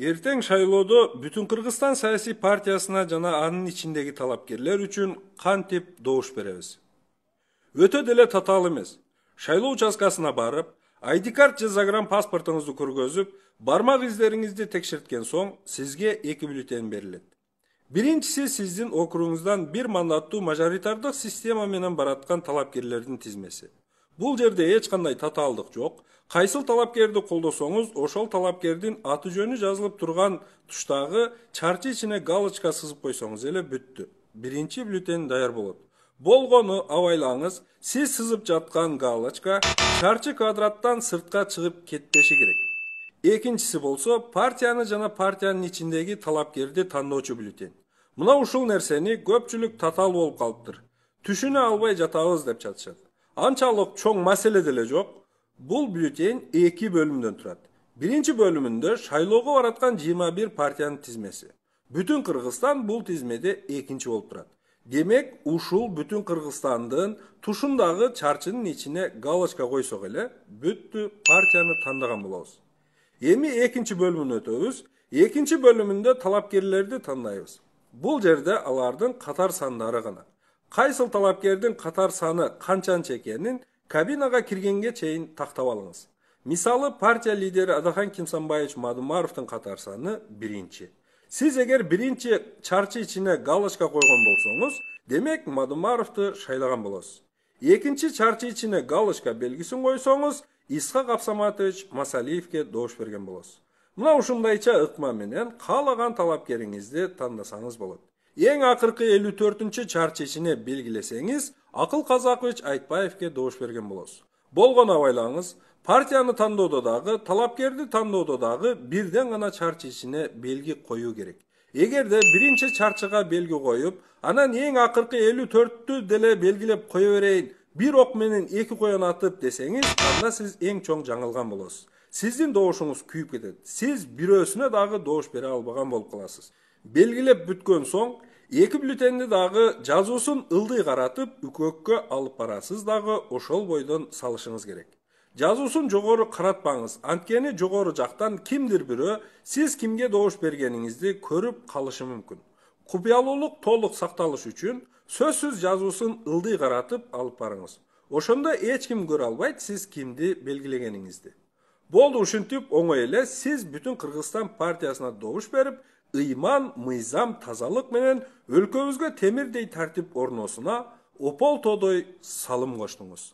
Эртең шайлоодо бүтүн Кыргызстан саясий партиясына жана анын ичиндеги талапкерлер үчүн кантип добуш беребиз? Өтө деле татаал эмес. Шайлоо участкасына барып, ID карт же загран паспортуңузду көргөзүп, бармак издериңизди текшерткен соң сизге 2 бюллетень берилет. Биринчиси сиздин округуңуздан бир мандаттуу мажоритардык система менен бараткан талапкерлердин тизмеси. Бул жерде эч кандай татаалдык жок. Кайсыл талапкерди колдосоңуз, ошол талапкердин аты жөнү жазылып турган туштагы чарчы ичине галочка сызып койсоңуз эле бүттү. Биринчи бюллетень даяр болот. Болгону абайлаңыз, сиз сызып жаткан галочка чарчы квадраттан сыртка чыгып кетпеши керек. Экинчиси болсо, партияны жана партиянын ичиндеги талапкерди тандоочу бюллетень. Мына ушул нерсени көпчүлүк татаал болуп калыптыр. Түшүнө албай жатабыз деп жатышат. Анчалык чоң маселе деле жок. Бул бюллетень 2 бөлүмдөн турат. Биринчи бөлүмүндө шайлоого бараткан 21 партиянын тизмеси. Бүтүн Кыргызстан бул тизмеде экинчи болуп турат. Демек, ушул бүтүн Кыргызстандын тушундагы чарчынын ичине галочка койсок эле, бүттү партияны тандаган болобуз. Эми экинчи бөлүмүнө өтөбүз. Экинчи бөлүмүндө талапкерлерди тандайбыз. Бул жерде алардын катар сандары гана. Кайсыл талапкердин катар саны канчанча экенин кабинага киргенге чейин тактап алыңыз. Мисалы, партия лидери Адахан Кимсанбаевич Мадумаровдун катар саны биринчи. Сиз эгер биринчи чарчы ичине галочка койгон болсоңуз, демек Мадумаровду шайлаган болосуз. Экинчи чарчы ичине галочка белгисин койсоңуз, Исхак Абсаматович Масалиевке добуш берген болосуз. Мына ушундайча ыкма менен каалаган талапкериңизди тандасаңыз болот. Эң акыркы 54-чү чарчы ичине белгилесеңиз, Акыл Казакович Айтбаевке добуш берген болосуз. Болгону абайлаңыз, партияны тандоодо дагы, талапкерди тандоодо дагы бирден гана чарчы ичине белги коюу керек. Эгерде биринчи чарчыга белги коюп, анан эң акыркы 54-тү деле белгилеп кое берейин, бир ок менен 2 коен атып десеңиз, анда сиз эң чоң жаңылган болосуз. Сиздин добушуңуз күйүп кетет. Сиз бирөөсүнө дагы добуш бере албаган болуп каласыз. Белгилеп бүткөн соң, 2 бюллетенди дагы жазуусун ылдый каратып, үкөккө алып барасыз дагы ошол бойдон салышыңыз керек. Жазуусун жогору каратпаңыз, анткени жогору жактан кимдир бирөө сиз кимге добуш бергениңизди көрүп калышы мүмкүн. Купуялуулук толук сакталыш үчүн сөзсүз жазуусун ылдый каратып алып барыңыз. Ошондо эч ким көрө албайт сиз кимди белгилегениңизди. Болду, ушинтип оңой эле сиз бүтүн Кыргызстан партиясына добуш берип, ыйман, мыйзам, тазалык менен өлкөбүзгө темирдей тартип орносуна опол тодой салым коштуңуз.